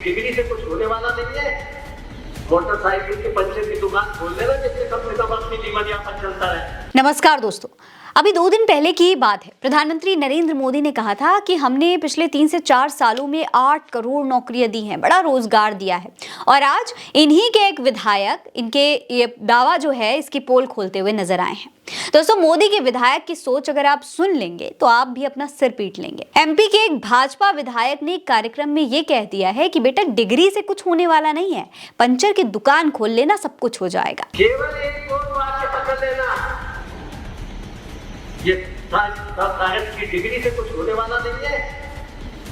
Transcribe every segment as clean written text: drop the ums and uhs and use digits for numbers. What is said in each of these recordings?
Degree से कुछ होने वाला नहीं है। मोटरसाइकिल के पंचर की दुकान खोल लेना, जिससे कम से कम अपनी जीवन यापन चलता रहे। नमस्कार दोस्तों, अभी 2 दिन पहले की बात है। प्रधानमंत्री नरेंद्र मोदी ने कहा था कि हमने पिछले 3 से 4 सालों में 8 करोड़ नौकरियां दी हैं, बड़ा रोजगार दिया है। और आज इन्हीं के एक विधायक इनके ये दावा जो है इसकी पोल खोलते हुए नजर आए हैं। दोस्तों, मोदी के विधायक की सोच अगर आप सुन लेंगे तो आप भी अपना सिर पीट लेंगे। एमपी के एक भाजपा विधायक ने एक कार्यक्रम में ये कह दिया है कि बेटा, डिग्री से कुछ होने वाला नहीं है, पंचर की दुकान खोल लेना, सब कुछ हो जाएगा। केवल एक और वाक्य पकड़ लेना, ये साइंस की डिग्री से कुछ होने वाला नहीं है।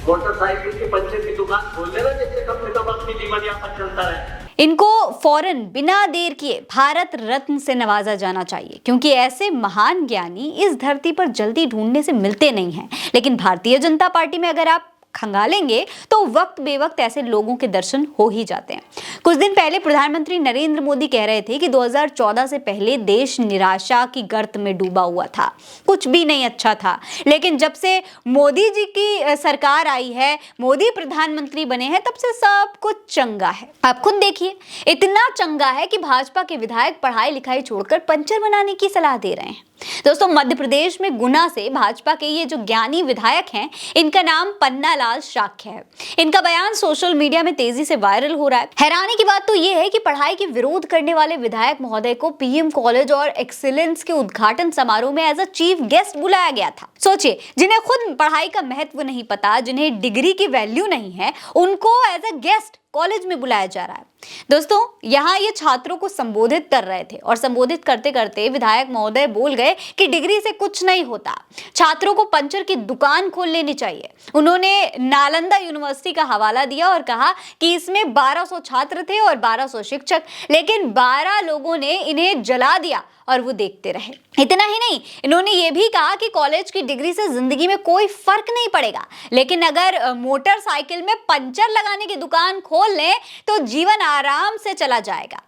मोटरसाइकिल के पंचर की दुकान खोल लेना, जिससे कम से कम अपनी जीवन यापन चलता रहे। इनको फौरन बिना देर किए भारत रत्न से नवाजा जाना चाहिए, क्योंकि ऐसे महान ज्ञानी इस धरती पर जल्दी ढूंढने से मिलते नहीं हैं। लेकिन भारतीय जनता पार्टी में अगर आप खंगालेंगे तो वक्त बेवक्त ऐसे लोगों के दर्शन हो ही जाते हैं। कुछ दिन पहले प्रधानमंत्री नरेंद्र मोदी कह रहे थे कि 2014 से पहले देश निराशा की गर्त में डूबा हुआ था, कुछ भी नहीं अच्छा था। लेकिन जब से मोदी जी की सरकार आई है, मोदी प्रधानमंत्री बने हैं, तब से सब कुछ चंगा है। आप खुद देखिए, इतना चंगा है कि भाजपा के विधायक पढ़ाई लिखाई छोड़कर पंचर बनाने की सलाह दे रहे हैं। दोस्तों, मध्य प्रदेश में गुना से भाजपा के ये जो ज्ञानी विधायक हैं, इनका नाम पन्नालाल शाक्य है। इनका बयान सोशल मीडिया में तेजी से वायरल हो रहा है। हैरानी की बात तो ये है कि पढ़ाई के विरोध करने वाले विधायक महोदय को पीएम कॉलेज और एक्सीलेंस के उद्घाटन समारोह में एज अ चीफ गेस्ट बुलाया गया था। सोचिए, जिन्हें खुद पढ़ाई का महत्व नहीं पता, जिन्हें डिग्री की वैल्यू नहीं है, उनको एज अ गेस्ट कॉलेज में बुलाया जा रहा है। दोस्तों, यहाँ ये छात्रों को संबोधित कर रहे थे और संबोधित करते करते विधायक महोदय बोल गए कि डिग्री से कुछ नहीं होता, छात्रों को पंचर की दुकान खोल लेनी चाहिए। उन्होंने नालंदा यूनिवर्सिटी का हवाला दिया और कहा कि इसमें 1200 छात्र थे और 1200 शिक्षक, लेकिन 12 लोगों ने इन्हें जला दिया और वो देखते रहे। इतना ही नहीं, इन्होंने ये भी कहा कि कॉलेज की डिग्री से जिंदगी में कोई फर्क नहीं पड़ेगा, लेकिन अगर मोटरसाइकिल में पंचर लगाने की दुकान खोल लें तो जीवन आराम से चला जाएगा।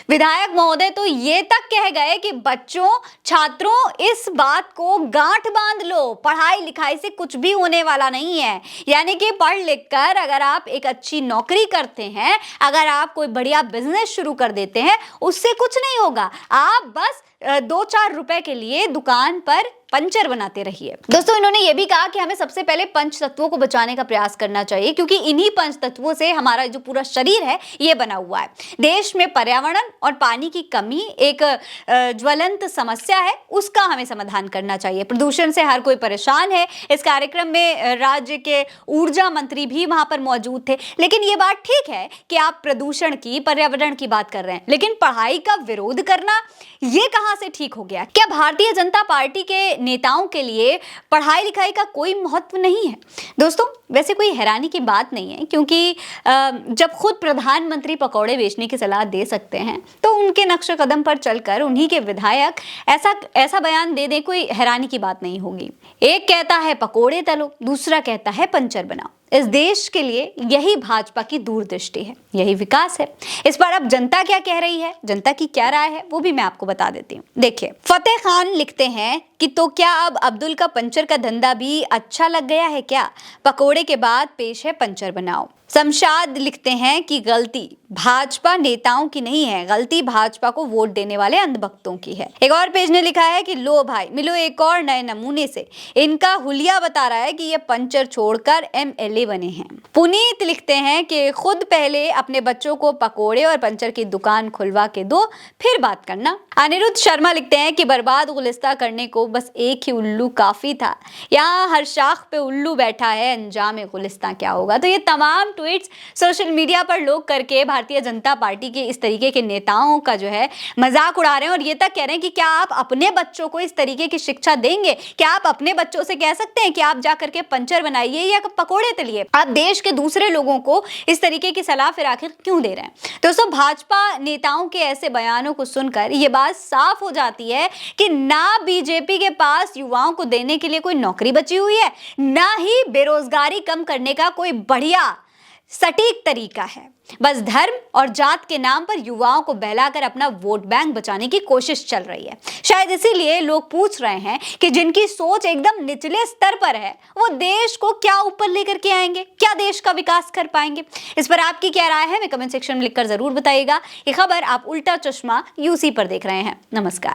विधायक महोदय तो ये तक कह गए कि बच्चों, छात्रों, इस बात को गांठ बांध लो, पढ़ाई लिखाई से कुछ भी होने वाला नहीं है। यानी कि पढ़ लिख कर अगर आप एक अच्छी नौकरी करते हैं, अगर आप कोई बढ़िया बिजनेस शुरू कर देते हैं, उससे कुछ नहीं होगा। आप बस 2-4 रुपए के लिए दुकान पर पंचर बनाते रहिए। दोस्तों, इन्होंने ये भी कहा कि हमें सबसे पहले पंच तत्वों को बचाने का प्रयास करना चाहिए, क्योंकि इन्हीं पंच तत्वों से हमारा जो पूरा शरीर है ये बना हुआ है। देश में पर्यावरण और पानी की कमी एक ज्वलंत समस्या है, उसका हमें समाधान करना चाहिए। प्रदूषण से हर कोई परेशान है। इस कार्यक्रम में राज्य के ऊर्जा मंत्री भी वहां पर मौजूद थे। लेकिन ये बात ठीक है कि आप प्रदूषण की, पर्यावरण की बात कर रहे हैं, लेकिन पढ़ाई का विरोध करना ये कहां से ठीक हो गया? क्या भारतीय जनता पार्टी के नेताओं के लिए पढ़ाई लिखाई का कोई महत्व नहीं है? दोस्तों, वैसे कोई हैरानी की बात नहीं है, क्योंकि जब खुद प्रधानमंत्री पकौड़े बेचने की सलाह दे सकते हैं तो उनके नक्श कदम पर चलकर उन्हीं के विधायक ऐसा बयान दे दें, कोई हैरानी की बात नहीं होगी। एक कहता है पकौड़े तलो, दूसरा कहता है पंचर बनाओ। इस देश के लिए यही भाजपा की दूरदृष्टि है, यही विकास है। इस बार अब जनता क्या कह रही है, जनता की क्या राय है, वो भी मैं आपको बता देती हूँ। देखिए, फतेह खान लिखते हैं कि तो क्या अब अब्दुल का पंचर का धंधा भी अच्छा लग गया है क्या? पकोड़े के बाद पेश है पंचर बनाओ। शमशाद लिखते हैं कि गलती भाजपा नेताओं की नहीं है, गलती भाजपा को वोट देने वाले अंधभक्तों की है। एक और पेज ने लिखा है कि लो भाई, मिलो एक और नए नमूने से, इनका हुलिया बता रहा है कि ये पंचर छोड़कर एमएलए बने हैं। पुनीत लिखते हैं कि खुद पहले अपने बच्चों को पकोड़े और पंचर की दुकान खुलवा के दो, फिर बात करना। अनिरुद्ध शर्मा लिखते हैं कि बर्बाद गुलिस्ता करने को बस एक ही उल्लू काफी था, यहाँ हर शाख पे उल्लू बैठा है, अंजाम गुलिस्ता क्या होगा। तो ये तमाम ट्वीट्स सोशल मीडिया पर लोग करके भारतीय जनता पार्टी के इस तरीके के नेताओं का जो है मजाक उड़ा रहे हैं और ये तक कह रहे हैं कि क्या आप अपने बच्चों को इस तरीके की शिक्षा देंगे? क्या आप अपने बच्चों से कह सकते हैं कि आप जा करके पंचर बनाइए या पकोड़े तलिए? आप देश के दूसरे लोगों को इस तरीके की सलाह फिर आखिर क्यों दे रहे हैं? दोस्तों, भाजपा नेताओं के ऐसे बयानों को सुनकर ये बात साफ हो जाती है कि ना बीजेपी के पास युवाओं को देने के लिए कोई नौकरी बची हुई है, ना ही बेरोजगारी कम करने का कोई बढ़िया सटीक तरीका है। बस धर्म और जात के नाम पर युवाओं को बहलाकर अपना वोट बैंक बचाने की कोशिश चल रही है। शायद इसीलिए लोग पूछ रहे हैं कि जिनकी सोच एकदम निचले स्तर पर है वो देश को क्या ऊपर लेकर के आएंगे, क्या देश का विकास कर पाएंगे। इस पर आपकी क्या राय है, हमें कमेंट सेक्शन में लिखकर जरूर बताइएगा। ये खबर आप उल्टा चश्मा यूसी पर देख रहे हैं। नमस्कार।